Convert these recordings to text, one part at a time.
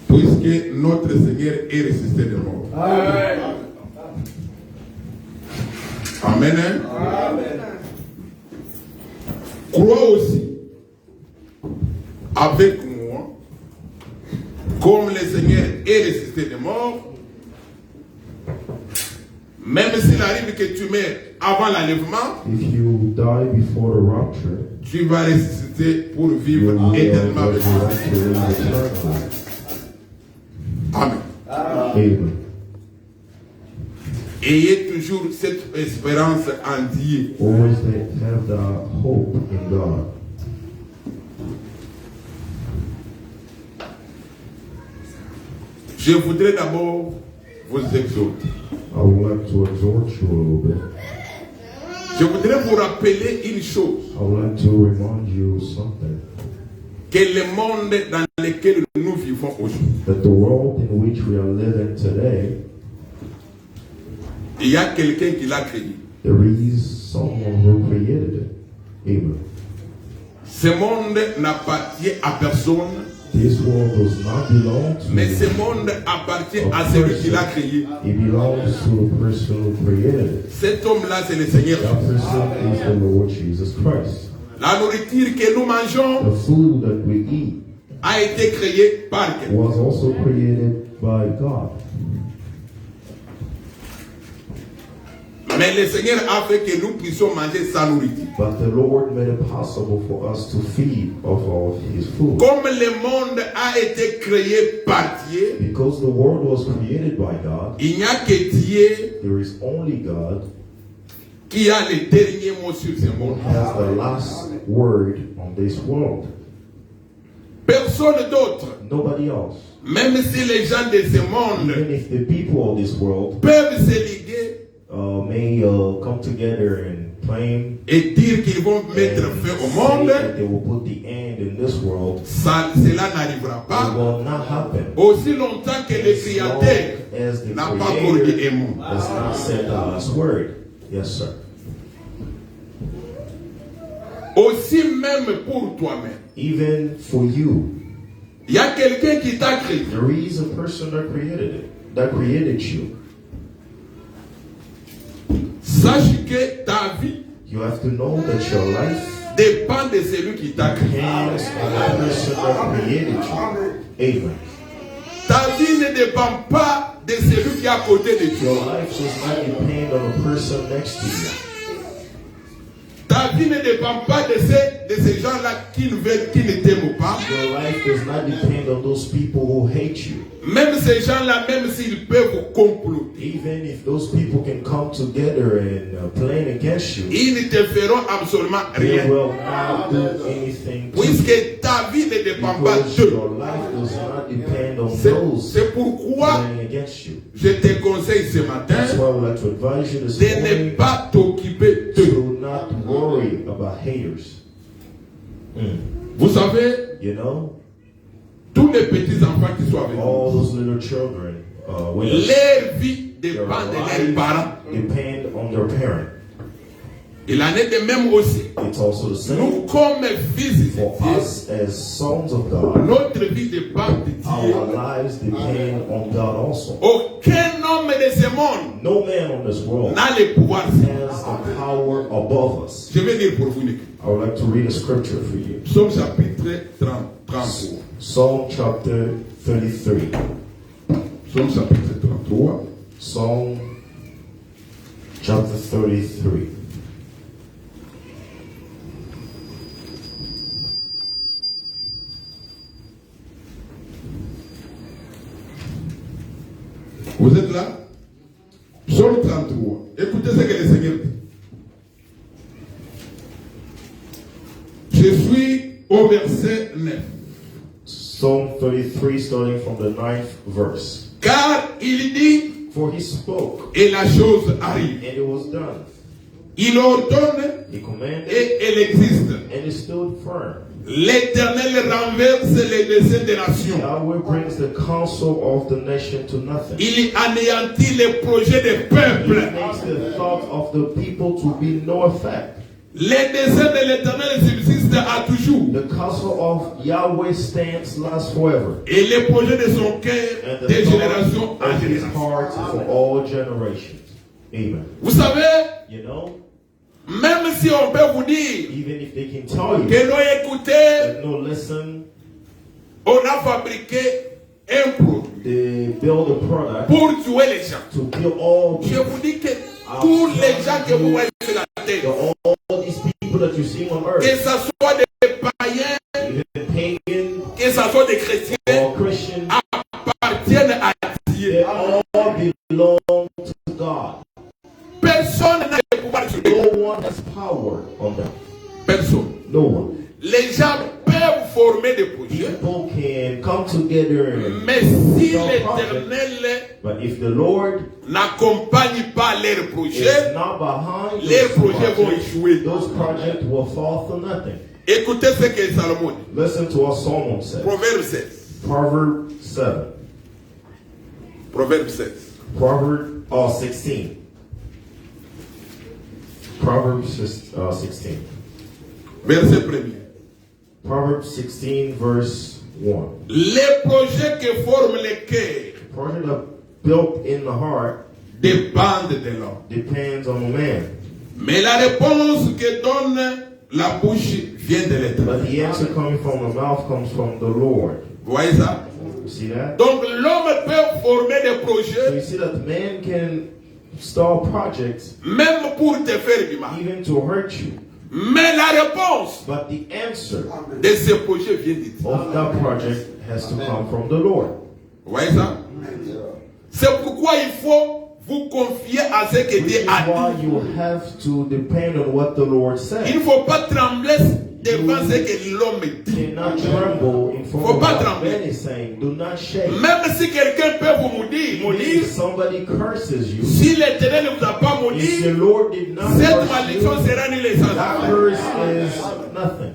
puisque notre Seigneur est ressuscité de mort. Amen. Amen. Amen. Crois aussi avec moi, comme le Seigneur est ressuscité de mort, même s'il arrive que tu meurs avant l'enlèvement, if you die before the rapture, tu vas ressusciter pour vivre you will éternellement avec resurrect Dieu. to live eternally. Amen. Amen. Ayez toujours cette espérance en Dieu. Always have the hope in God. Je voudrais d'abord vous exhorter. I would like to exhort you a little bit. Je voudrais vous rappeler une chose, I would like to remind you something. que le monde dans lequel nous vivons aujourd'hui, That the world in which we are living today, il y a quelqu'un qui l'a créé. there is someone who created it. Amen. Ce monde n'appartient à personne, This world does not belong to mais ce monde appartient à celui qui l'a créé. It belongs to the person who created it. Cet homme-là, c'est le Seigneur. That person is the Lord Jesus Christ. La nourriture que nous mangeons The food that we eat a été créée par quelqu'un. was also created by God. Mais le Seigneur a fait que nous puissions manger sa nourriture. But the Lord made it possible for us to feed off of His food. Comme le monde a été créé par Dieu, Because the world was created by God, il n'y a que Dieu there is only God qui a le dernier mot sur ce who monde. has the last word on this world. Personne d'autre, Nobody else. même si les gens de ce monde Even if the people of this world peuvent se liguer may come together and claim et dire qu'ils vont mettre fin au say monde, that they will put the end in this world, cela n'arrivera it pas. will not happen. Aussi longtemps que le As long Créateur as the n'a pas accordé Creator un mot. has not said the last word. Yes, sir. Aussi même pour toi-même. Even for you, Il y a quelqu'un qui t'a créé. there is a person that created it, that created you. Sache que ta vie You have to know that your life dépend de celui qui t'a créé. depends on the person that created you. Amen. Ta vie ne dépend pas de celui qui est à côté de Your toi. life does not depend on the person next to you. Ta vie ne dépend pas de ces gens-là qui ne t'aiment pas. Your life does not depend on those people who hate you. Même ces gens-là, même s'ils peuvent vous comploter, Even if those people can come together and plan against you, ils ne te feront absolument they rien. will not do anything to you. Puisque ta vie ne dépend pas Because d'eux. your life does not depend on those C'est pourquoi planning against you. je te conseille ce matin That's why I would like to advise you this de ne morning pas t'occuper d'eux. to not worry about haters. Vous savez, You know, tous les petits enfants qui sont avec all nous, those little children, with us, leur vie their dépend de leurs lives parents. depend on their parent. Il en est de même aussi. It's also the same Nous, comme fils de for Dieu, us as sons of God. notre vie dépend de Dieu. Our lives depend on God also. Aucun homme de ce monde No man on this world n'a le pouvoir. has the power above us. Je vais lire pour vous. Nick. I would like to read a scripture for you. Psaume chapitre 33. Psalm chapter 33. Psaume chapitre 33. Psalm chapter 33. Vous êtes là? Psaume 33. Écoutez ce que le Seigneur dit. Je suis au verset 9. Psalm 33, starting from the 9th verse. Car il dit, For he spoke, et la chose arrive. and it was done. Il ordonne, He commanded, et elle existe. and it stood firm. L'Éternel renverse les desseins des nations. Yahweh brings the counsel of the nation to nothing. Il anéantit les projets des He peuples. makes the thought of the people to be no effect. Les desseins de l'Éternel subsistent à toujours. The counsel of Yahweh stands last forever. Et les projets de son And cœur the de thought génération en of his génération. heart for all generations. Amen. Vous savez, You know, même si on peut vous dire even if they can tell you, que l'on écouté, that, no, listen, on a fabriqué un produit they build a product pour tuer les gens. to kill all Je people. vous dis que tous les gens que vous voyez sur la terre, All these people that you see on que earth, ce soit des païens, even pagan que ce soit des chrétiens, or Christian, appartiennent à Dieu. they all belong to God. Personne n'a le pouvoir sur eux. No one has power on them. Personne. No one. Les gens peuvent former des projets, People can come together, mais si l'Éternel but if the Lord n'accompagne pas leurs is projets, not behind les those projets vont projects, échouer. those projects will fall to nothing. Écoutez ce que Salomon dit. Listen to what Solomon said. Proverbe 16. Proverb 7. Proverbe 16. Proverb 16. Proverbs 16. Verset 1er. Proverbs 16 verse 1. Les projets que forment le cœur Project that built in the heart dépendent de l'homme. depends on the man. Mais la réponse que donne la bouche vient de But l'Éternel. the answer coming from the mouth comes from the Lord. Vous voyez ça? You see that? Donc l'homme peut former des So projets you see that man can start projects même pour te faire du mal. even to hurt you. Mais la réponse But the answer de ce projet vient de Dieu. of that project has to come from the Lord. Vous voyez ça? C'est pourquoi il faut vous confier à ce que Which Dieu is a why dit. you have to depend on what the Lord Il ne said. faut pas trembler devant ce que l'homme dit. Cannot tremble in front Faut of pas what trembler. man is saying. Do not shake. Même si quelqu'un peut vous maudire, If somebody curses you, si l'Éternel ne vous a pas if the maudit, Lord did not cette curse malédiction you, sera nulle et sans that effet. curse is nothing.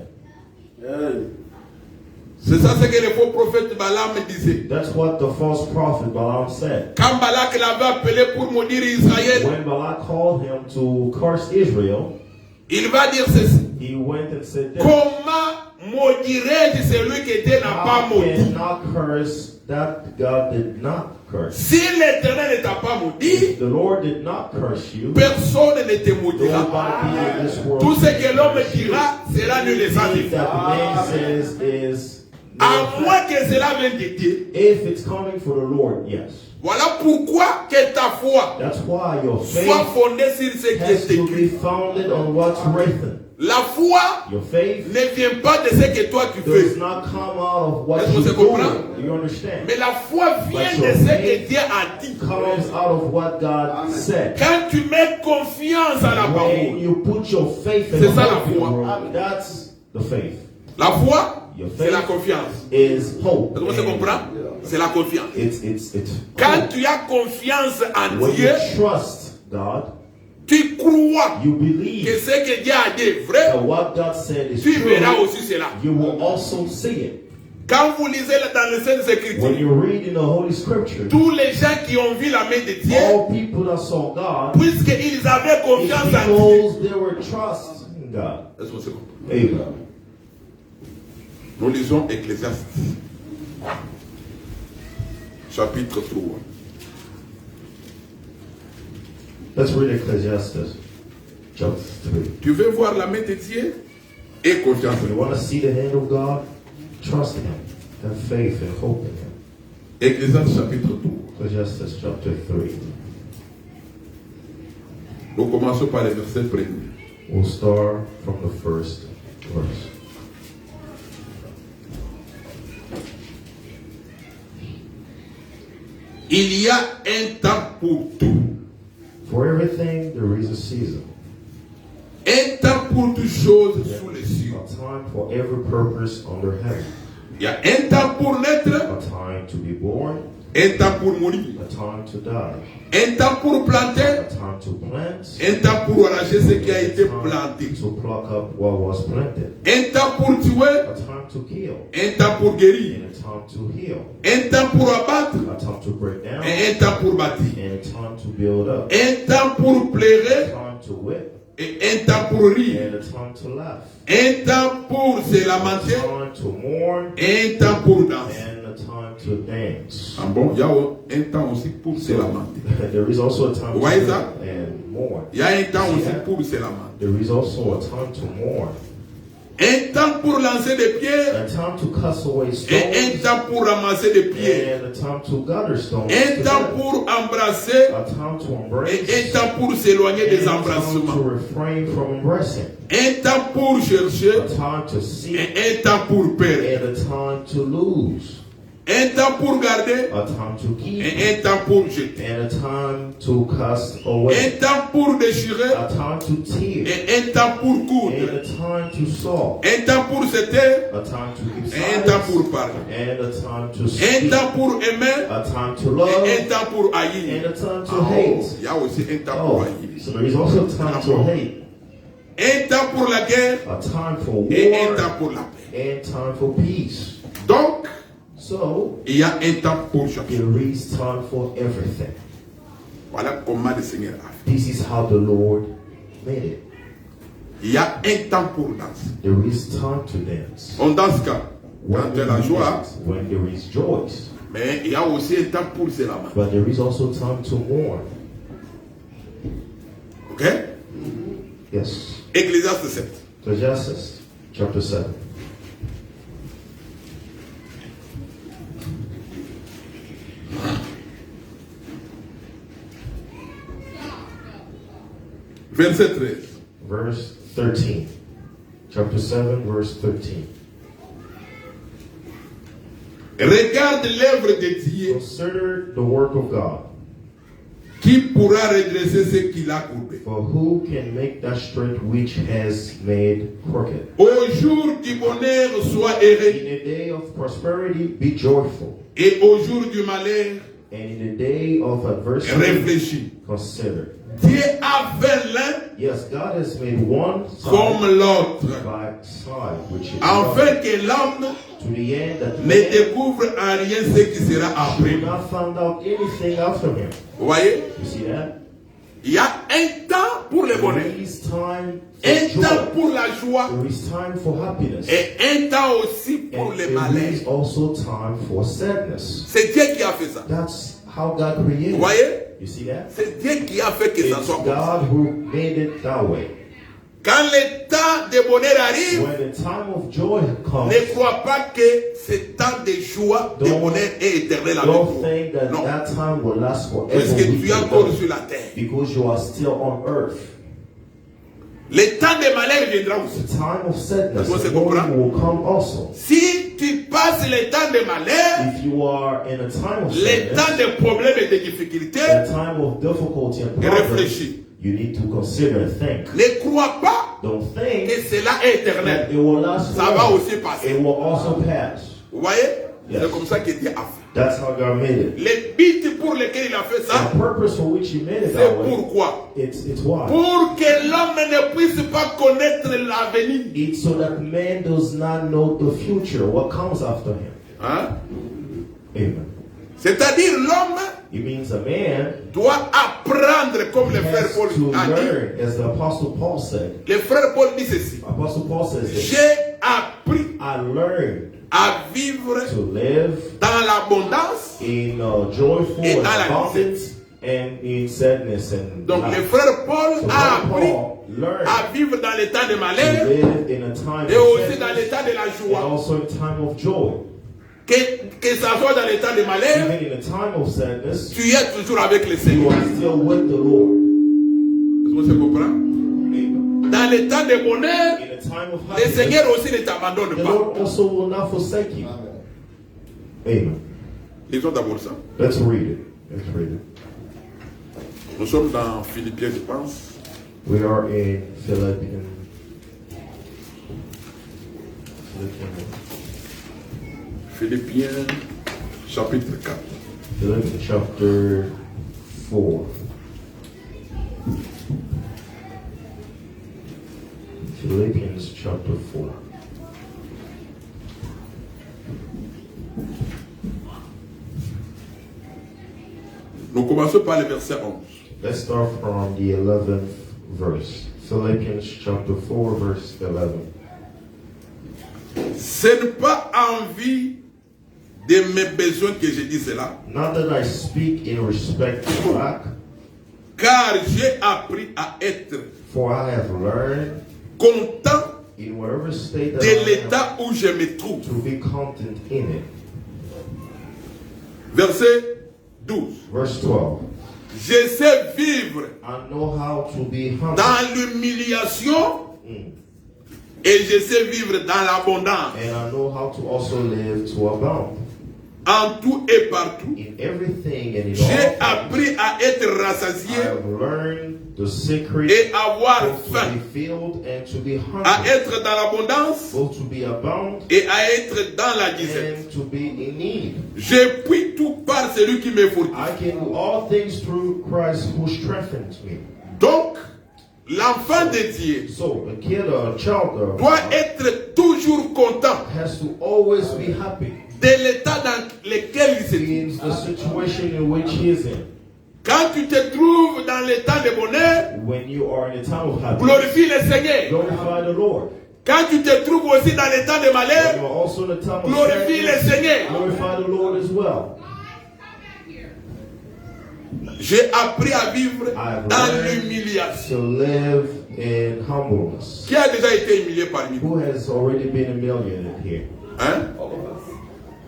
C'est ça ce que le faux prophète Balaam disait. That's what the false prophet Balaam said. Quand Balak l'avait appelé pour maudire Israël, When Balak called him to curse Israel, il va dire ceci. he went and said that Comment maudirais-je celui que Dieu n'a pas I maudit? cannot curse that God did not curse. Si l'Éternel ne t'a pas maudit, If the Lord did not curse you, personne ne te maudira. nobody in this world Tout ce que l'homme dira sera nul et sans Anything effet. that man says is À moins que cela vienne de Dieu. if it's coming for the Lord, yes. Voilà pourquoi que ta foi That's why your soit faith fondée sur ce qui has est to be écrit. founded on what's written. La foi Your faith ne vient pas de ce que toi tu does fais. not come out of what Est-ce you que vous comprenez? do. Do you understand? Mais la foi vient de ce que Dieu a dit. Comes out of what God said. Quand tu mets confiance à la When parole, you put your faith in C'est the ça, la hope, foi. that's the faith. la foi, Your c'est la faith confiance. is hope. Est-ce que vous comprenez? C'est la confiance. It's Quand hope. tu as confiance en When you Dieu, trust God, tu crois you que believe ce que Dieu a dit est vrai, that what God said is tu verras true. aussi cela. You will also see it. Quand vous lisez dans les Saintes When Écritures, you read in the Holy Scripture, tous les gens qui ont vu la main de Dieu, all people that saw God, puisqu'ils avaient it's confiance en Dieu. because they were trusting God. Est-ce que c'est bon? Amen. Nous lisons Ecclésiaste, chapitre 3. Let's read Ecclesiastes chapter 3. Tu veux voir la main de Dieu? Et confiance en You lui. want to see the hand of God? Trust Him. Have faith and hope in Him. Ecclésiaste, chapitre 3. Ecclesiastes chapter 3. Nous commençons par le verset 1er. We'll start from the first verse. Il y a un temps pour tout. For everything there is a season. Un temps pour toutes choses sous les cieux. A time for every purpose under heaven. Il y a un temps pour naître, A time to be born, un temps pour mourir, a time to die, un temps pour planter, a time to plant, un temps pour arracher ce qui a été a time planté, to pluck up what was planted, un temps pour tuer, a time to kill, un temps pour guérir, and a time to heal, un temps pour abattre, a time to break down, et un temps pour bâtir, and a time to build up, un temps pour a pleurer, time to whip, Et un temps pour rire. and a time to laugh. Un temps pour se lamenter. A time to mourn Un temps pour danser. and a time to dance. Ah bon, il y a un temps aussi pour se lamenter. There is also a time to Why is laugh that? and mourn. Il y a un temps aussi pour se lamenter. There is also a time to mourn. Un temps pour lancer des pierres. A time to cast away Et un stones. temps pour ramasser des pierres. And a time to gather stones. Un temps together. pour embrasser. A time to Et embrace. un temps pour s'éloigner des And a time to embrassements. refrain from embracing. Un temps pour chercher. A time to seek. Et un temps pour perdre. And a time to lose. Un temps pour garder. A time to keep. Et un temps pour jeter. And a time to cast away. Un temps pour déchirer. A time to tear. Et un temps pour And coudre. a time to saw. Un temps pour se taire. A time to keep Et un temps silence. pour parler. And a time to Un speak. temps pour aimer. A time to Et love. un temps pour And haïr. a time to Ah, oh, hate. il y a aussi un temps pour Oh, haïr. so there is also a time to hate. Un temps pour la guerre. A time for Et un war. temps pour la paix. And time for peace. Donc, So il y a un temps pour chacun. there is time for everything. Voilà comment le Seigneur a fait. This is how the Lord made it. Il y a un temps pour danser. There is time to dance. On danse quand il y a la we joie. dance, when there is joy. Mais il y a aussi un temps pour se lamenter. But there is also time to mourn. Ok? Yes. Ecclésiaste 7. Ecclesiastes chapter 7. Verset 13. Verse 13. Chapter 7, verse 13. Regarde l'œuvre de Dieu. Consider the work of God. Qui pourra redresser ce qu'il a courbé? For who can make that straight which has made crooked? Au jour du bonheur, sois heureux. In a day of prosperity, be joyful. Et au jour du malheur, And in a day of adversity, réfléchis. consider. Dieu a fait l'un Yes, God has made one comme side l'autre, by side, which is afin que l'homme to the end that ne man découvre en rien ce qui sera après. should not find out anything after him. Vous voyez? You see that? Il y a un temps pour le bonheur, There is time un for temps joy. pour la joie There is time for happiness. et un temps aussi pour And le there malheur. is also time for sadness. C'est Dieu qui a fait ça. That's how God created. Vous voyez? You see that? C'est Dieu qui a fait que ça It's soit comme ça. God who made it that way. Quand le temps de bonheur arrive, When the time of joy comes, ne crois pas que ce temps de joie, de bonheur est éternel avec don't toi. think that Non. that time will last forever Parce que with tu es you, encore sur la terre. because you are still on earth. Le temps de malheur viendra aussi. The time of sadness Est-ce que c'est and mourning comprendre? will come also. Si tu passes le temps de malheur, If you are in a time of le temps sadness, de problèmes et de difficultés, a time of difficulty and et problems, réfléchis. you need to consider and think. Ne crois pas Don't que think cela est éternel. that it will last Ça va forever. aussi passer. It will also pass. Vous voyez? Yes. C'est comme ça que Dieu a fait. That's how God made it. Le but pour lequel il a fait ça, The purpose for which He made it c'est that way, pourquoi? it's why. Pour que l'homme ne puisse pas connaître l'avenir. It's so that man does not know the future, what comes after him. Hein? Amen. C'est-à-dire l'homme It means a man doit apprendre comme le frère has Paul to a dit. learn, as the Apostle Paul said. Le frère Paul dit ceci. Apostle Paul says this. J'ai appris I learned à vivre to live dans l'abondance. in joyful Et and dans la abundance and in sadness and Donc life. le frère Paul So a Brother appris Paul learned à vivre dans le temps de to malheur live in a time et of aussi dans le sadness temps de la and joie. also in time of joy. Que ça soit dans le temps de malheur, Even in a time of sadness, tu es toujours avec le you Seigneur. are still with the Lord. Est-ce que vous comprenez? Amen. Dans le temps de bonheur, In a time of le happiness, Seigneur aussi ne t'abandonne the pas. Lord also will not forsake you. Amen. Lisons d'abord ça. Let's read it. Let's read it. Nous sommes dans Philippiens, je pense. We are in Philippians. Philippiens, chapitre 4. Philippians chapter 4. Philippians chapter 4. Nous commençons par le verset 11. Let's start from the 11th verse. Philippians chapter 4, verse 11. Ce n'est pas en vue de mes besoins que je dis cela, Not that I speak in respect to lack, car j'ai appris à être for I have learned content in whatever state that de I am l'état où je me trouve. to be content in it. Verset 12. Verse 12. Je sais vivre I know how to be humble. dans l'humiliation et je sais vivre dans l'abondance, And I know how to also live to abound. en tout et partout. In everything and in J'ai all things, appris à être I rassasié have learned the secret et avoir both to faim, be filled and to be à hungry, être dans l'abondance both to be abound et à être dans la disette. and to be in need. Je puis tout par celui qui me fortifie. I can do all things through Christ who strengthens me. Donc, l'enfant de Dieu So a kid or a child doit être toujours content has to always be happy de l'état dans lequel il se trouve. in the situation in which he is in. Quand tu te trouves dans l'état de bonheur, When you are in a time of happiness, glorifie le Seigneur. glorify the Lord. Quand tu te trouves aussi dans l'état de When malheur, you are also in a time of glorifie le sadness, Seigneur. glorify the Lord as well. J'ai appris à vivre I've dans learned l'humiliation. to live in humbleness. Qui a déjà été humilié parmi vous? Who has already been humiliated here? Hein?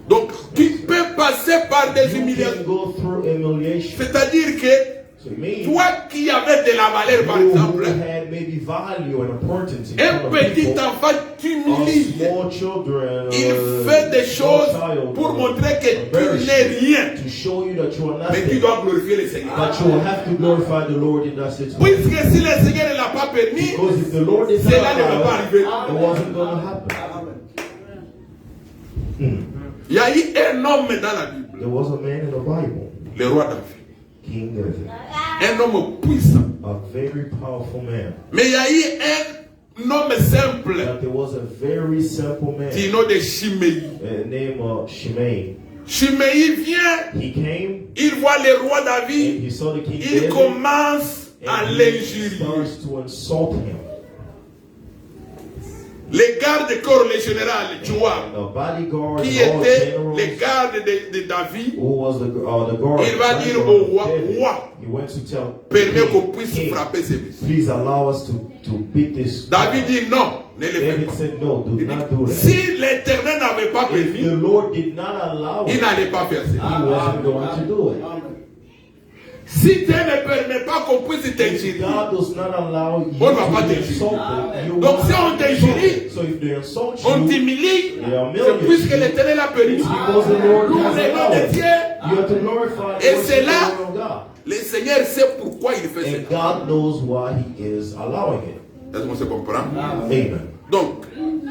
Donc, tu peux passer par des You can humiliations. go through humiliation. C'est-à-dire que To me, toi qui avais de la valeur, par you who exemple, had maybe value and importance in un front of petit people, enfant or t'humilie. small children, Il fait des small choses child, pour montrer que tu embarrass n'es you, rien. to show you that you are Mais tu nothing. dois glorifier le Seigneur. But you will have to glorify the Lord in that situation. Puisque si le Seigneur ne l'a pas permis, Because if the Lord did not cela ne va pas allow it, arriver. it wasn't going to happen. Il y a eu un homme dans la Bible, There was a man in the Bible, le roi David. King David, Un homme puissant. a very powerful man. Mais il y a eu un homme simple But there was a very simple man du nom de Chiméi. named Shimei. Chiméi vient, He came il voit le roi and David, he saw the King il David commence à and he l'injurier. starts to insult him. Les gardes-corps, le général, tu vois, The bodyguard, qui all était generals, les gardes de David, who was the guard, il va dire bodyguard au of roi, David, roi, he went to tell permets qu'on King, puisse King, frapper ses fils. please allow us to beat this. David dit non, ne le fais David pas. said, no, do Il not dit, do that. si l'Éternel n'avait pas If permis, the Lord did not allow il it, n'allait pas faire ça. he wasn't going to do it. Si Dieu ne permet pas qu'on puisse If t'injurer, God does not allow you On va pas to be t'injurer. insulted, you Donc will si not on be t'injurie, insulted. So if they insult on you, t'humilie, they are c'est puisque l'Éternel a permis. it's because the Lord Nous, has les noms allowed de it. Dieu, You have to glorify Et and worship c'est the là- Lord of God. le Seigneur sait pourquoi il fait And ça. God knows why He is allowing it. Est-ce qu'on se comprend? Amen. Donc,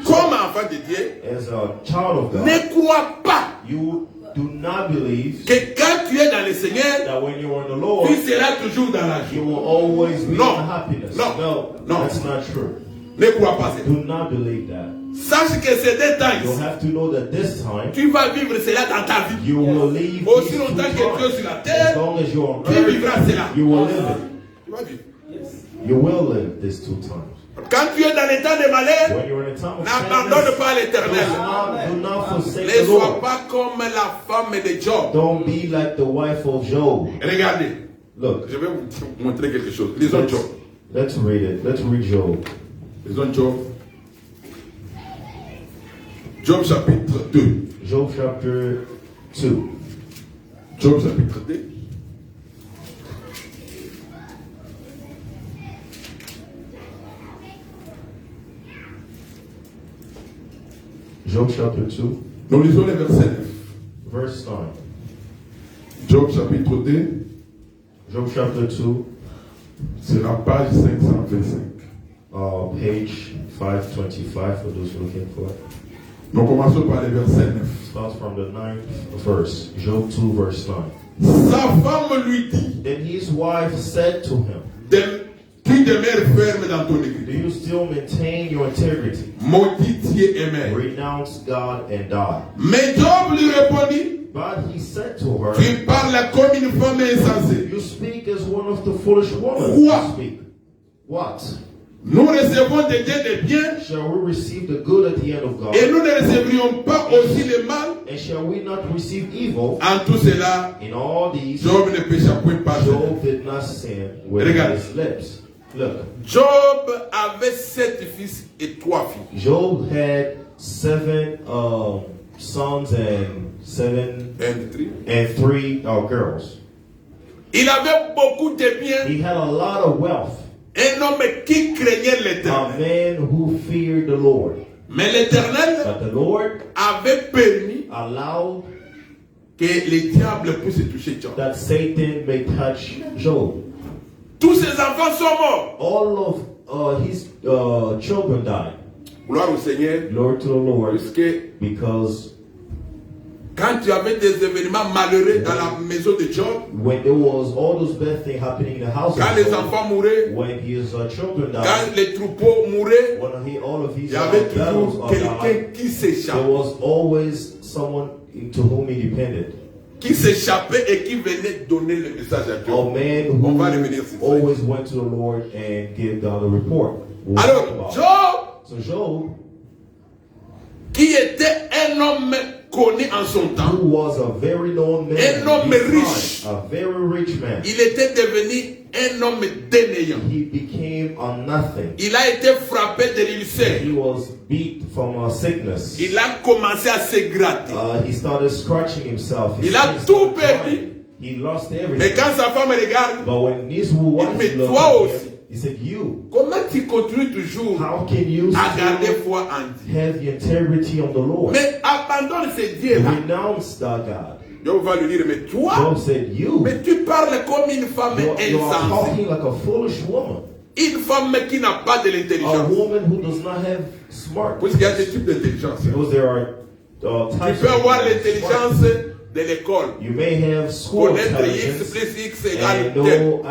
comme enfant de Dieu, As a child of God, ne crois pas you do not believe que quand tu es dans le Seigneur, that when you are in the Lord, tu seras toujours dans la you joie. will always be No. in happiness. No. No. That's not true. Ne crois pas cela. Do not believe that. Sache que c'est des temps You ici. have to know that this time Tu vas vivre cela dans ta vie. you will live Aussi these longtemps two que tu es times. sur la As terre, long as you're on tu vivras earth, cela. you will live it. Tu vas vivre. You will live these two times. Quand tu es dans l'état de malheur, When you're in a time of n'abandonne sadness, pas l'éternel. do not forsake Ne the sois Lord. pas comme la femme de Job. Don't be like the wife of Job. Regardez, Look, je vais vous montrer quelque chose. Lisons Job. let's read it. Let's read Job. Lisons Job. Job chapitre 2. Job chapter 2. Job chapitre 2. Job chapter 2, Nous lisons le verset 9. verse 9. Job chapitre 2, Job chapter 2, c'est la page 525. page 525 for those looking for it. Nous commençons par le verset 9. Starts from the 9th verse. Job 2, verse 9. Sa femme lui dit, Then his wife said to him, tu demeures ferme dans ton do église. you still maintain your integrity? Maudit Dieu et mère. Renounce God and die. Mais Job lui répondit, But he said to her, tu parles comme une femme insensée. you speak as one of the foolish women. Quoi? You speak. What? Nous recevons de Dieu des biens shall we receive the good at the end of God? et nous ne recevrions pas aussi le mal. And shall we not receive evil? En tout cela, In all these, Job ne pécha point par Job did not sin with Regarde. his lips. Look, Job avait 7 fils et 3 filles. Job had 7 sons and 3 girls. Il avait beaucoup de biens. He had a lot of wealth. Un homme qui craignait A l'Éternel. man who feared the Lord. Mais l'Éternel But the Lord avait permis allowed que les diables puissent toucher Job. that Satan may touch Job. Tous ses enfants sont morts. All of his children died. Gloire au Seigneur. Glory to the Lord, Parce que because quand tu avais des événements malheureux dans la maison de Job, when there was all those bad things happening in the house, quand of les Job, enfants mouraient, when his children died, quand les troupeaux mouraient, when all of his il y avait battles toujours died, quelqu'un qui there s'échappait. was always someone to whom he depended. Qui s'échappait et qui venait donner le message à A Job. man On va revenir sur ça. who always went to the Lord and gave down the report. Alors, Job, So Job, qui était un homme connu en son who temps, was a very known man, Un homme in his riche. time, a very rich man, il était devenu un homme dénéant. he became a nothing. Il a été frappé de l'ulcère. He was beat from a sickness. Il a commencé à se gratter. He started scratching himself. His Il a skin tout started perdu. crying. He lost Mais everything. quand sa femme regarde, But when his wife mais looked toi at him, aussi. he said, "You, comment tu continues toujours how can you à garder still foi en Dieu? have the integrity of the Lord? Mais abandonne ce Dieu-là. Renounce thy God." Dieu va lui dire, mais toi, Job said, "You, mais tu parles comme une femme you are insensée. talking like a foolish woman, Une femme qui n'a pas de a l'intelligence. woman who does not have smart." Parce qu'il y a des types d'intelligence. Because there are Tu types peux of avoir smart. l'intelligence de l'école. You may have school Connaître X intelligence plus X égale and tel. know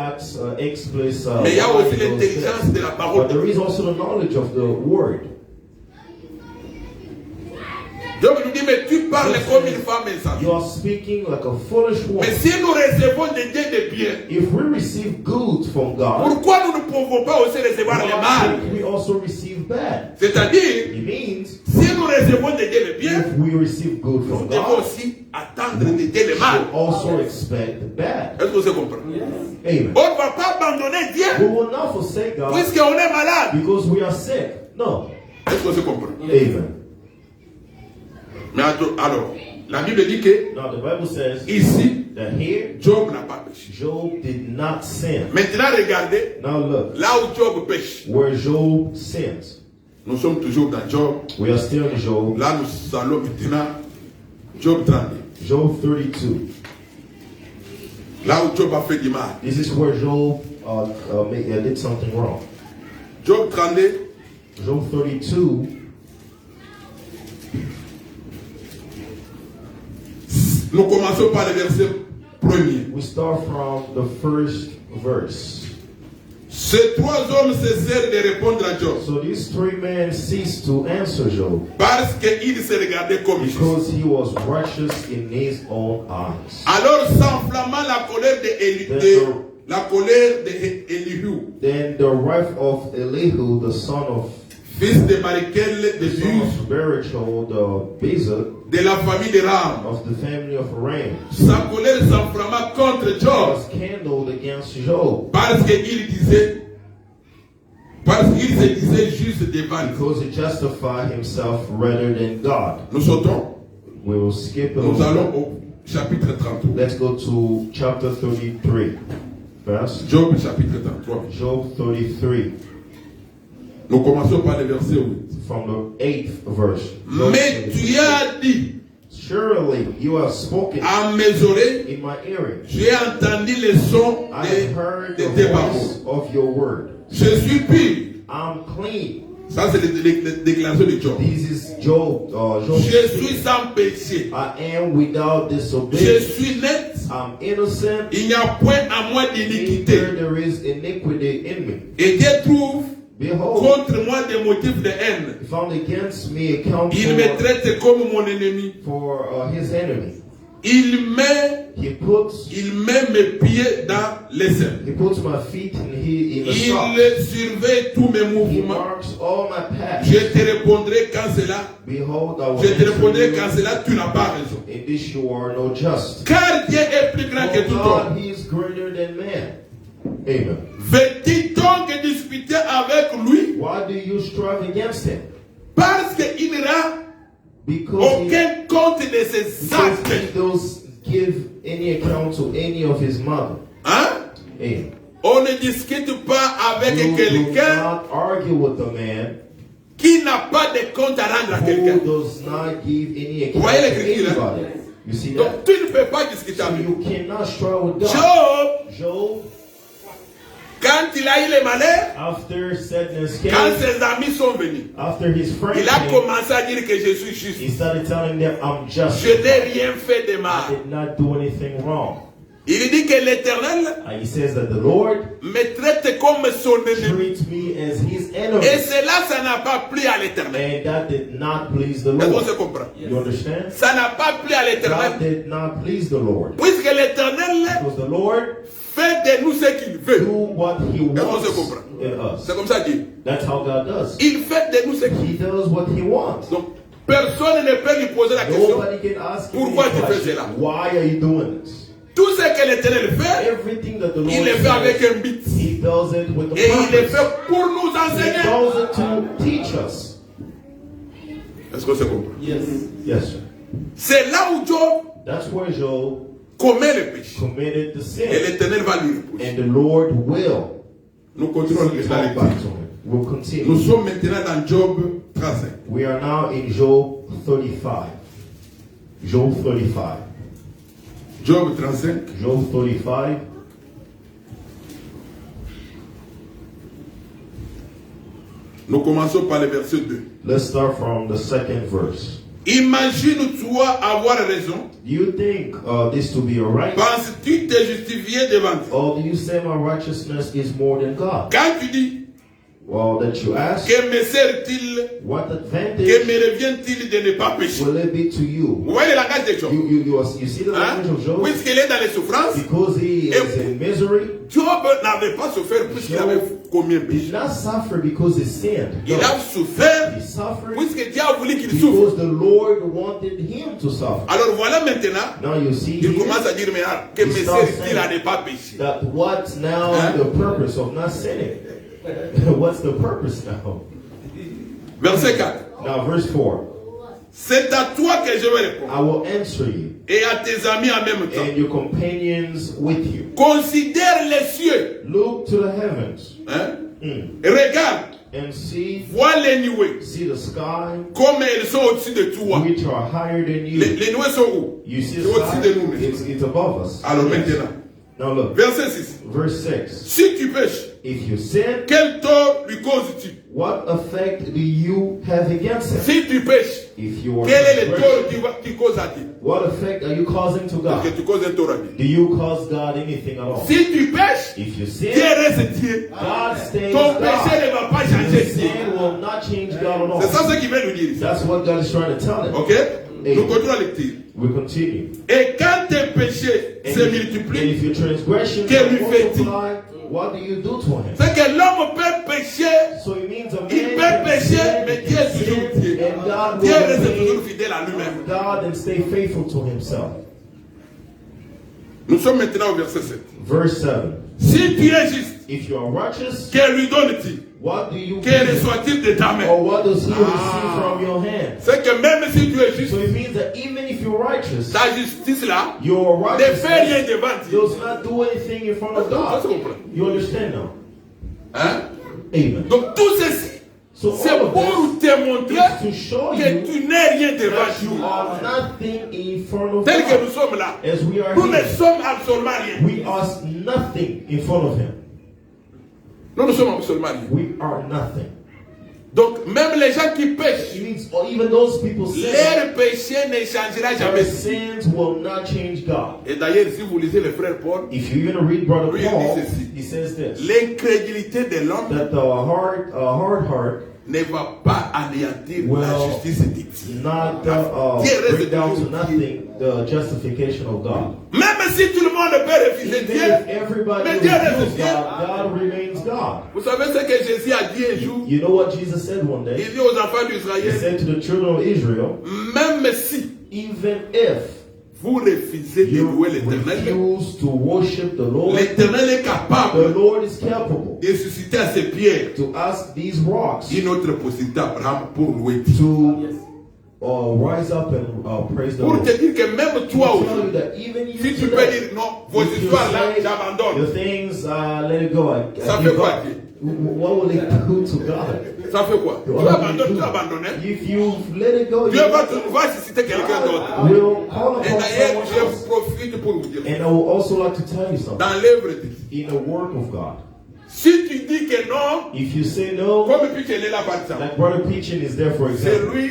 X plus Mais il y a Y aussi equals l'intelligence this. de la parole. But there is also the knowledge of the word. Dieu nous dit, mais tu parles comme une femme insensée. You are speaking like a foolish Mais woman. si nous recevons de Dieu des biens, If we receive good from God, pourquoi nous ne pouvons pas aussi recevoir le why mal? should we also receive bad? C'est-à-dire, It means si nous recevons de Dieu le bien, if we receive good nous from devons God, aussi attendre de Dieu le we mal. also expect the bad. Est-ce que vous comprenez? Amen. On ne va pas abandonner Dieu We will not forsake God puisqu'on est malade. because we are sick. No. Est-ce que vous comprenez? Amen. Mais alors, la Bible dit que Now the Bible says ici, that here Job n'a pas péché. Job did not sin. Maintenant, regardez Now look, là où Job pêche. where Job sins. Nous sommes toujours dans Job. We are still in Job. Là, nous allons maintenant Job 32. Job 32. Là où Job a fait du mal. This is where Job did something wrong. Job 32, Job 32. nous commençons par le verset premier. We start from the first verse. Ces 3 hommes cessèrent de répondre à Job So these 3 men ceased to answer Job parce qu'ils se regardaient comme juste. because he was righteous in his own eyes. Alors s'enflamma la colère la colère de Elihu, Then the wife of Elihu, the son of fils de Barikel de son Buz, of Berichel, the Bezek, de la famille de Ram. of the family of Ram, Sa colère s'enflamma contre Job was kindled against Job parce qu'il se disait juste devant lui. because he justified himself rather than God. Nous sautons. We will skip Nous it. allons au chapitre 33. Let's go to chapter 33. First, Job chapitre 33. Job 33, Nous commençons par le verset 8. from the 8th verse. Job Mais 33. tu as dit Surely you have spoken à mes oreilles, in my earring. j'ai entendu le son I have heard de the tes voice paroles. of your word. Je suis pur. I'm clean. Ça, c'est la déclaration de Job. This is Job. Job. Je suis sans péché. I am without Je disobedience. suis net. I'm innocent. Il n'y a point à moi d'iniquité. Neither there is iniquity in me. Et Dieu trouve Behold, contre moi des motifs de haine. he found against me a count Il me traite comme mon ennemi. for his enemy. il met mes pieds dans les airs. He puts my feet in the Il socks. surveille tous mes He mouvements. marks all my paths. Je te répondrai quand cela. Behold, I will Je te answer répondrai you. quand cela, tu n'as pas raison. In this you are no just. Car Dieu est plus grand que Oh tout God, homme. he is greater than man. Amen. Veux-tu donc discuter avec lui? Why do you strive against him? Parce qu'il n'aura Because aucun compte de ses he actes. doesn't give any account to any of his mother. Hein? Amen. On ne discute pas avec You do quelqu'un not argue with the man qui n'a pas de compte à rendre à who quelqu'un. does not give any account Voyez to l'écriture, hein? anybody. You see that? Donc tu ne peux pas discuter So avec lui. you cannot strive with God. Job, Job, quand il a eu le malheur, after sadness quand came, ses amis sont venus, after his friend il a came, commencé à dire que je suis he juste. started telling them, I'm just. Je n'ai rien fait de I mal. did not do anything wrong. Il dit que l'Éternel He says that the Lord me traite comme son ennemi. treats me as his enemy. Et cela, ça n'a pas plu à l'Éternel. And that did not please the Est-ce qu'on Lord. se comprend? You understand? Ça n'a pas plu à God l'Éternel. did not please the Lord. Puisque l'Éternel Because the Lord fait de nous ce qu'il veut. do what he Est-ce qu'on se wants comprend? in us. C'est comme ça qu'il dit. That's how God does. Il fait de nous ce qu'il He does what he wants. veut. Donc, personne ne peut lui poser la question. Nobody can ask him Pourquoi any tu fais question. cela? Why are you doing this? Tout ce que l'Éternel fait, Everything that the Lord il le fait avec says, un but. he does it with a Et il le purpose. fait pour nous He enseigner. does it to teach us. Est-ce qu'on se comprend? Yes, sir. C'est là où Job That's where Job commet le péché. committed the Et sin. l'Éternel va lui repousser. And the Lord will Nous continuons come la back lecture. to him. We'll continue. Nous sommes maintenant dans Job 35. We are now in Job 35. Job 35. Job 35. Job 35. Nous commençons par le verset 2. Let's start from the second verse. Imagine-toi avoir raison. Do you think this to be alright? Penses-tu te justifier devant Dieu? Or do you say my righteousness is more than God? Quand tu dis, Well, that you ask, que me sert-il, what que advantage me revient-il de ne pas pécher? will it be to you? Vous voyez le langage de Job? You see the Hein? language of Job? Puisqu'il est dans les souffrances, Because he is in misery, Job n'avait pas souffert puisqu'il avait commis un he péché. did not suffer because he sinned. Il No. a souffert He suffered puisque Dieu a voulu qu'il souffre. because the Lord wanted him to suffer. Alors voilà maintenant, Now you see il here commence à dire, mais que He me starts sert-il à ne pas pécher? that what's now Hein? the purpose of not sinning? What's the purpose now? Verset 4. Now verse 4. C'est à toi que je vais répondre. I will answer you Et à tes amis en même temps. and your companions with you. Considère les cieux. Look to the heavens Hein? Regarde. and see Vois les nuées. the sky, Comme elles sont au-dessus de toi. which are higher than you. Les nuées sont où? You see C'est the au-dessus de sky, nous. mais- it's above us. Alors Yes. maintenant, Now look, verset 6. verse 6. Si tu pêches, If you sin, quel tort lui causes-tu? what effect do you have against him? Si tu pêches, If you are quel est le transgressing, tort que tu causes à Dieu? what effect are you causing to Parce que God? tu causes un tort à Dieu. Do you cause God anything at all? Si tu pêches, If you Dieu sin, reste Dieu. God stays Ton péché God. ne va pas changer Your Dieu. sin will not change God C'est at ça all. ce qu'il veut nous dire. That's what God is trying to tell him. Ok? Nous continuons la lecture. We continue. Et quand tes péchés And se if, and multiplient, if your transgressions Que lui are fait-il? multiplied, what do you do to him? c'est que l'homme peut pécher, So it means a man il peut can pécher, sin, mais Dieu est toujours Dieu. and God Dieu will reste toujours obey fidèle à lui-même. God and stay faithful to himself. Nous sommes maintenant au verset 7. Verse 7. Si tu es juste, If you are righteous, que lui donne-t-il? what do you Que give? reçoit-il de ta main? Or what does he receive Ah. from your hand? C'est que même si tu es juste, So it means that even if you're righteous, ta justice là your ne fait rien righteousness devant Dieu. does not do anything in front of Ça se God. comprend. You understand now? Hein? Amen. Donc tout ceci, So c'est all of pour this te montrer is to show que you tu n'es rien devant that you Dieu. are nothing in front of Tel que God. nous sommes là, As we are nous ne here, sommes absolument rien. we are nothing in front of Him. Nous ne sommes absolument rien. We are nothing. Donc même les gens qui pêchent, It means or even those people sin, leur péché ne changera their jamais. sins will not change God. Et d'ailleurs, si vous lisez le frère Paul, If you're going to read Brother Oui, il Paul, dit ceci. he says this, l'incrédulité de l'homme that a hard heart ne va pas anéantir la justice divine. Not bring down to nothing the justification of God. Même si tout le monde peut refuser Even Dieu, if everybody mais Dieu reste refuses Dieu. God, God remains God. Vous savez ce que Jésus a dit un jour? You know what Jesus said one Il day? dit aux enfants He d'Israël, said to the children of Israel, même si even if vous refusez de you louer l'Éternel, refuse to worship the Lord, l'Éternel est the capable Lord is capable de susciter à ces pierres to ask these rocks une autre possibilité d'Abraham pour louer Dieu. to rise up and praise the Pour Lord. te dire que même To toi tell aujourd'hui, you that even you si tu peux today, dire non, vos if you histoires là, say j'abandonne. the things, let it go. Ça give fait quoi, up. Dieu? What will it do to God? Ça fait quoi? Tu abandonnes, tu abandonnes. If you let it go, Dieu va susciter quelqu'un d'autre. will call Et upon d'ailleurs, someone else. je profite pour vous dire, And I would also like to tell you something. dans l'œuvre de Dieu, In the work of God, si tu dis que non, if you say no, comme Pichel est là par exemple, like Brother Peachin is there for c'est example, lui,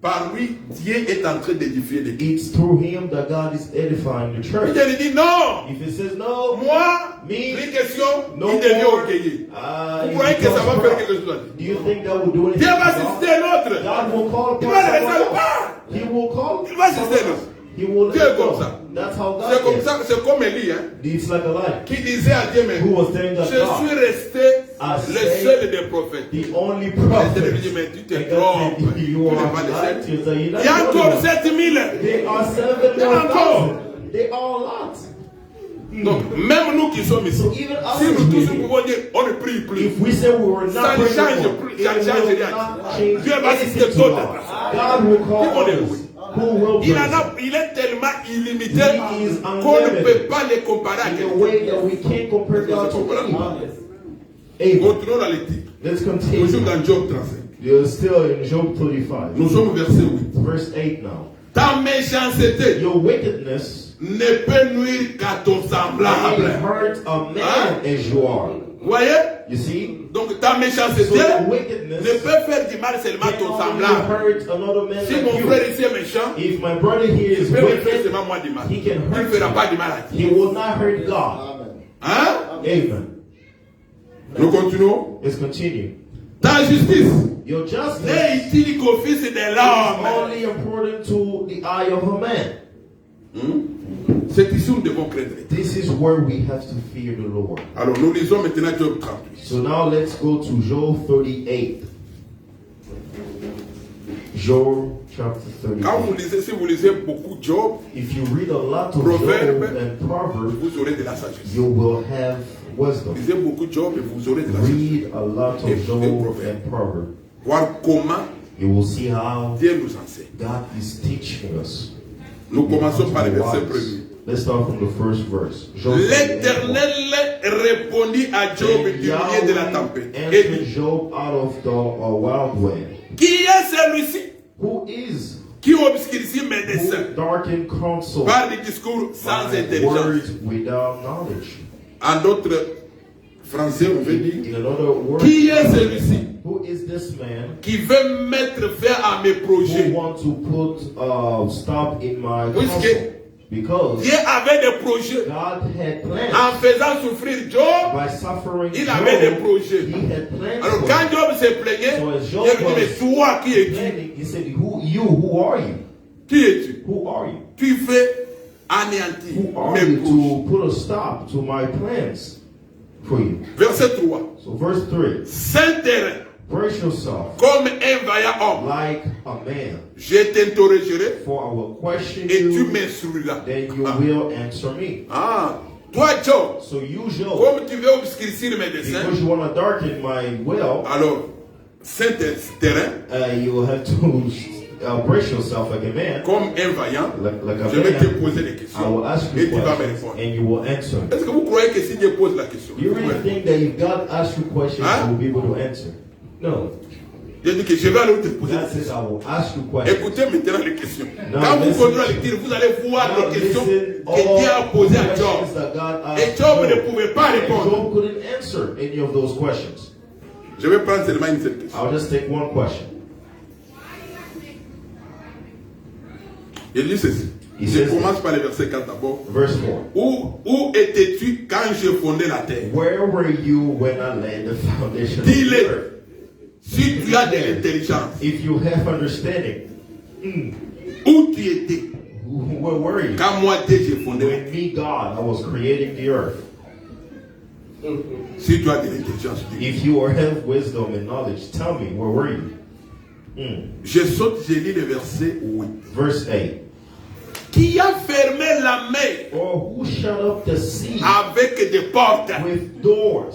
par lui, Dieu est en train d'édifier l'église. it's through him that God is edifying the church. Pichel lui dit non, If he says no, moi, me, les questions, no il devient more. orgueilleux. Vous He croyez que ça va becomes faire proud. quelque chose à Do Dieu? you think that will do anything Dieu to va God? susciter l'autre. God will call Il upon va le someone laisser else. pas. He will call Il va someone susciter else. l'autre. He will Dieu let est comme go. ça. That's how C'est God comme is. ça, c'est comme Élie, hein, It's like a lion. qui disait à Dieu, mais Who was saying that je God, suis resté I le say seul des prophètes. the only Et prophet. Dieu lui dit, mais tu te And God trompes. said, Tu you n'es are pas le seul. right. You say, you're not Il y a the encore only one. 7000. There are 7,000. They are a lot. Donc, même nous qui sommes ici, So even us, si nous tous really, pouvons dire, on ne prie plus. if we say we were Ça not ne praying change anymore, plus, it ça ne change will rien. not change Dieu va anything susciter to d'autres God. personnes. God will Qui call vont les others louer. who will Il, praise Him. il est tellement illimité He is qu'on ne unlimited. peut pas les comparer à In a quelqu'un. way that we can't compare God to anyone. Amen. Continuons dans les titres. Let's Toujours continue. dans Job 35. You're still in Job 35. Nous sommes au verset 8. Verse 8 now. Ta méchanceté Your wickedness ne peut nuire qu'à ton may semblable. hurt a man as you are. Vous voyez? You see? Donc ta méchanceté So your ne wickedness peut faire du mal seulement à can ton only semblable. hurt another man Si like mon you. frère ici est méchant, If my brother here il is peut me faire wicked, seulement moi du mal. he can Il ne hurt fera you. pas du mal à He Dieu. will not hurt God. Hein? Amen. Nous continuons. Let's continue. Ta justice Your justice n'est utile qu'au fils de is l'homme. only important to the eye of a man. C'est ici où nous devons craindre. This is where we have to fear the Lord. Alors nous lisons maintenant Job 38. So now let's go to Job 38. Job chapter Quand 38. vous lisez, si vous lisez beaucoup Job, If you read a lot of Proverbe. Job and Proverbs, vous aurez de la sagesse. you will have wisdom. Lisez beaucoup Job et vous aurez de la sagesse. Read a lot Et of Job Proverbs. and Proverbs. Voir comment You will see how Dieu nous enseigne. God is teaching us. Nous commençons par le How to verset be premier. wise. Let's start from the first verse. Job 38. L'Éternel répondit à Job And du milieu de la Yahweh tempête. Et answered dit, Job out of the wild way. qui est celui-ci Who is qui obscurcit mes who desseins darkened counsel par des discours sans by intelligence? words without knowledge? En d'autres français, on veut dire, In another word, qui est celui-ci who is this man qui veut mettre fin à mes who projets? want to put stop in my Puisque counsel? Because Dieu avait des projets. God had plans. En faisant souffrir Job, By suffering il avait des Job, projets. he had plans Alors for quand him. Job se plaignait, So as Dieu Job lui dit, was mais toi qui es-tu? planning, he said, who are you? Qui es-tu? Who are you? Tu fais anéantir Who are mes you projets. to put a stop to my plans for you? Verset 3. So verse 3. Saint terrain, Brace yourself comme un vaillant homme, like a man, je t'interrogerai for I will question et tu you, m'instruiras. then you Ah. will answer me. Ah, toi Job, So you, Job, comme tu veux obscurcir mes desseins, because you want to darken my will, alors, saint terrain, you will have to brace yourself like a man, comme un vaillant, like a je vais te man. poser des I questions will ask et you tu vas me questions, répondre. and you will answer. Est-ce que vous croyez que si Dieu pose la question, You vous really pouvez think that if God asks you questions, Huh? you will be able to answer? No. Dieu dit que je vais aller te poser des God says, questions. I will ask you questions. Écoutez maintenant les questions. Now Quand vous listen. continuez à lecture, vous allez voir Now les questions listen, que Dieu a posées à questions Job. that God Et asked Job ne Job. pouvait pas And répondre. Job couldn't answer any of those questions. Je vais prendre seulement une seule question. I'll just take one question. Il dit ceci. Il Je says- commence par le verset 4 d'abord. Verse 4. Où étais-tu quand je fondais la terre? Where were you when I laid the foundation of the Dis-le. earth? Si tu as de l'intelligence, if you have understanding, où tu étais where were you? quand moi Dieu j'ai fondé? When me, God, I was creating the earth. Si tu as de l'intelligence, dis. If you have wisdom and knowledge, tell me, where were you? Je saute, je lis le verset 8. Verse 8. Qui a fermé la mer Or who shut up the sea avec des portes with doors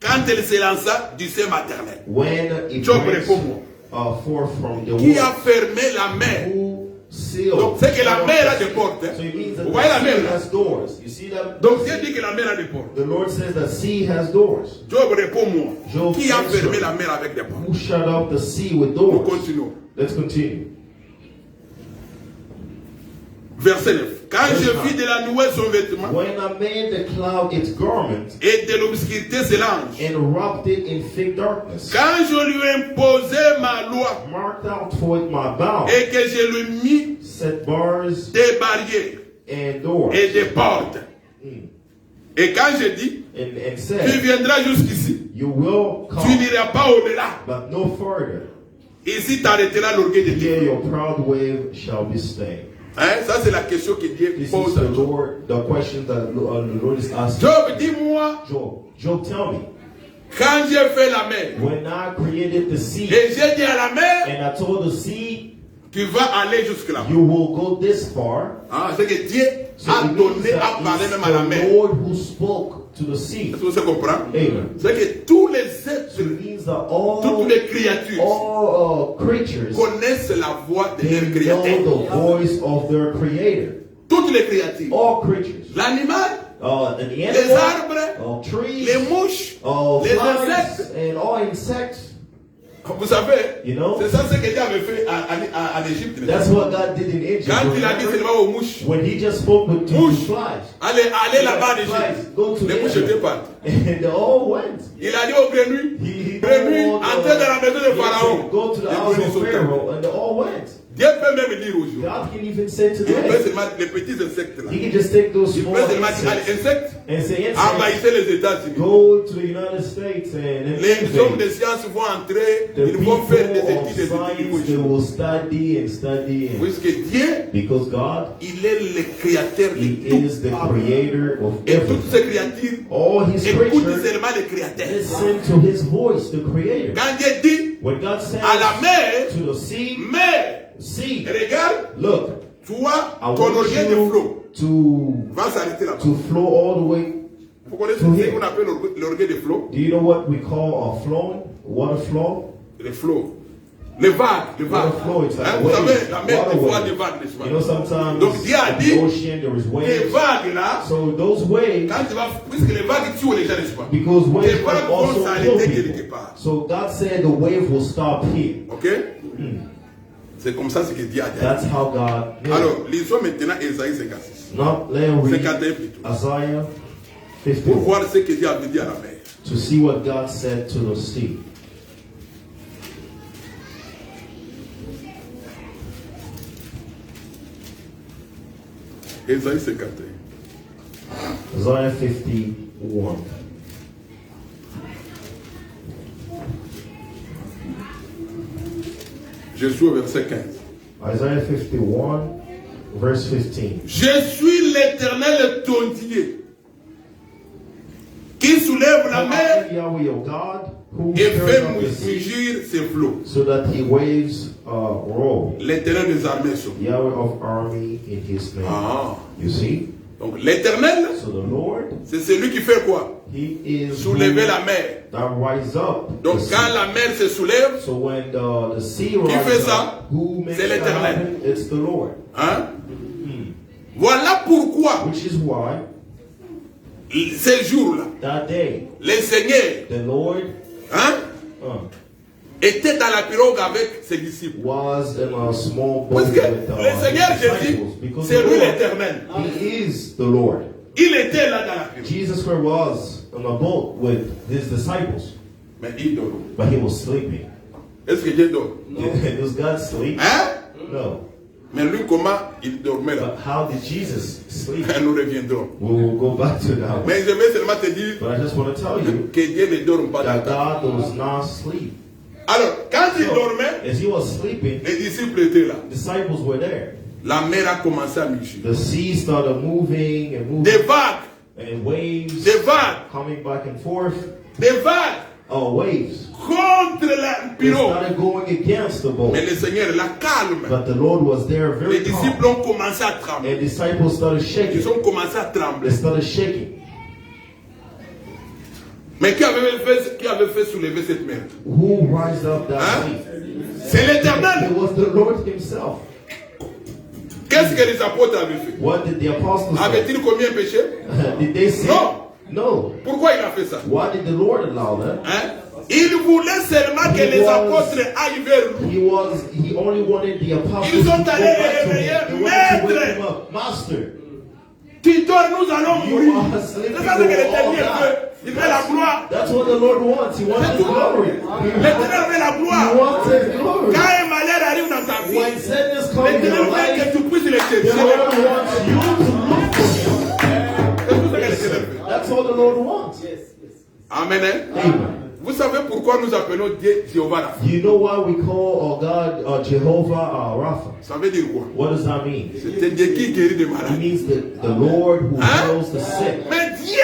quand elle se lança du sein maternel? when it Job breaks répond-moi. forth from the Qui a womb? fermé la mer? Who sealed? Donc c'est que la mer a des portes. Hein? So it means that Vous voyez la the mer sea là? has doors. You see that? Donc Dieu dit que la mer a des portes. The Lord says the sea has doors. Job répond-moi. Job Qui a answered. fermé la mer avec des portes? Who shut up the sea with Nous doors? continuons. Let's continue. Verset 9. Quand je vis de la nouée son vêtement When I made the cloud its garment et de l'obscurité ses langes, and wrapped it in thick darkness, quand je lui imposais ma loi marked out for it my bound, et que je lui mis set bars des barrières and doors, et des portes. Et quand je dis, and tu said, viendras jusqu'ici, you will tu come, n'iras pas au-delà. but no further. Ici t'arrêteras l'orgueil de Here Dieu. your proud wave shall be stayed. Hein? Ça c'est la question que Dieu This is pose à the Job. Lord, the question that the Lord is asking. Job, dis-moi, Job, tell me, quand j'ai fait la mer, when I created the sea, et j'ai dit à la mer, and I told the sea, tu vas aller jusque-là. you will go this far. Hein? C'est que Dieu So a it means donné à that parler it's même à la the mer. Lord who spoke to the sea. Est-ce que vous comprenez? Amen. C'est que tous les êtres, So it means that toutes les créatures creatures, connaissent la voix de they leur know créateur. the voice of their creator. Toutes les créatures. All creatures. L'animal, And the les animals, arbres, all trees, les mouches, all les plants, insectes. and all insects. Vous savez, You know? c'est ça ce que Dieu avait fait en Égypte. That's what God did in Egypt. Quand il a dit remember? seulement aux mouches, When he just spoke with two Mouche. flies. allez là-bas en Flies, Égypte. go to Les mouches étaient Egypt. parties. And they all went. Il a dit aux grenouilles, He grenouilles, told, entrez dans la maison de he Pharaon. said, go to the Les house grenouilles of sont Pharaoh, and they all went. Dieu peut même dire aujourd'hui. God can even say Il peut today, seulement les petits insectes là. he can just take those Il small peut seulement dire, allez, insects insectes, and say, insects, envahissez les États-Unis. go to the United States and Les hommes de invade. sciences vont entrer, The ils vont faire des people études, of des science, études. they will study and study. Puisque Dieu, Because God, il est le créateur he de tout. is the creator of Et toutes everything. ces créatures All his écoutent creatures seulement le créateur. listen to his voice, the creator. Quand Dieu dit When God says à la mer, to the sea, mais regarde, look, toi, I ton want orgueil de flot you va s'arrêter là-bas. to flow all the way. Vous connaissez to ce him. qu'on appelle l'orgueil de flot? Do you know what we call a flowing? Water flow? Le flot. Les vagues, les vagues. Water flow, it's like Hein, a vous wave. savez, la mer, Water des fois, wave. des vagues, n'est-ce pas? You know, sometimes Donc, Dieu a in dit, the ocean there is les waves. vagues là, So those waves, quand tu vas, puisque les vagues tuent les gens, n'est-ce pas? because Les waves vagues can vont also s'arrêter kill quelque people. part. So God said the wave will stop here. Ok? C'est comme ça ce que Dieu a dit. That's how God did. Alors, lisons maintenant Ésaïe 56. Now let me read 51 plutôt. Isaiah Pour 51 voir ce que Dieu avait dit à la mer. to see what God said to the sea. Ésaïe 51. Isaiah 51. Je suis au verset 15. Isaiah 51, verse 15. Je suis l'Éternel ton Dieu, qui soulève la I mer am Yahweh your God, who et stirs fait up the sea mugir ses flots. so that he waves roll. L'Éternel des armées sont. Yahweh of army in his name. Ah. You see? Donc l'Éternel, So the Lord, c'est celui qui fait quoi? he is Soulever who la mer. that rise up. Donc the quand sea. la mer se soulève, So when the sea fait rises ça? up, who makes C'est that l'Éternel. happen? It's the Lord. hein? Voilà pourquoi Which is why ces jours-là, that day, le Seigneur the Lord hein, était dans la pirogue avec ses disciples. was in a small boat Parce que with le Seigneur his Jésus, disciples. Because c'est the lui Lord, l'Éternel. he is the Lord. Il était là dans la pirogue. Jesus Christ was on a boat with his disciples, Mais il dort. but he was sleeping. Est-ce que Dieu dort? Does God sleep? Hein? No. Mais lui, comment il dormait là? But how did Jesus sleep? Nous reviendrons. We will go back to that. Mais je vais seulement te dire But I just want to tell you que Dieu ne dort pas dans that ta God does not sleep. Alors, quand il dormait, As he was sleeping, les disciples étaient là. disciples were there. La mer a commencé à mugir. The sea started moving and moving. Des vagues, And waves des vagues, coming back and forth. des vagues Oh, waves. contre la They pirogue. started going against the boat. Mais le Seigneur la calme. But the Lord was there Les very disciples calm. ont commencé à trembler. And disciples started Ils shaking. ont commencé à trembler. They started shaking. Mais qui avait fait soulever cette mer? Who rised up that Hein? wave? C'est l'Éternel. It was the Lord himself. Qu'est-ce que les apôtres avaient fait? What did the apostles say? Avait-il commis un péché? Did they say? Non. No. Pourquoi il a fait ça? Why did the Lord allow that? Hein? Il voulait seulement que les apôtres aillent vers lui. He only wanted the apostles Ils to sont go allés back to réveiller, him. They wanted to wake Maître. him up. Master, Tu dors, nous allons You mourir. are sleeping, C'est ça que we will l'Éternel all veut. Il veut la gloire. that's what the Lord wants. He wants C'est His tout. glory. L'Éternel veut la He gloire. wants His glory. Quand un malheur arrive dans ta vie, When sadness comes in l'Éternel your veut life, que tu puisses le the chercher. Lord wants you to look for Him. C'est tout ce que l'Éternel veut. That's all the Lord wants. Amen. Hein? Amen. Vous savez pourquoi nous appelons Dieu Jéhovah Rapha? You know why we call God Jehovah Rapha? Ça veut dire quoi? What does that mean? C'est Dieu qui guérit des It malades. means the Lord who Hein? heals the sick. Mais Dieu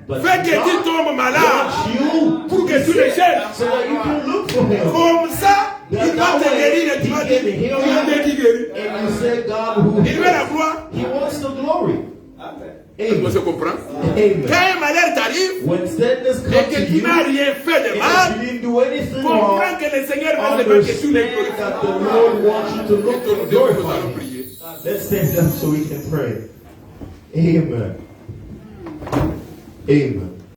But veut que tu God tombes malade wants you pour que tu le cherches. so that you can look for Him. Comme ça, il va te guérir et tu vas dire, il est qui guérit. And you say God who Il veut la heals. gloire. He wants the glory. On se Amen. comprend? Amen. Quand un malheur t'arrive When sadness et comes que to tu you, n'as rien fait de and mal, you didn't do anything wrong, comprends que le Seigneur veut seulement que tu le understand glorifies. that the Lord wants you to look Nous for allons Him. prier. Let's stand up so we can pray. Amen. Amen.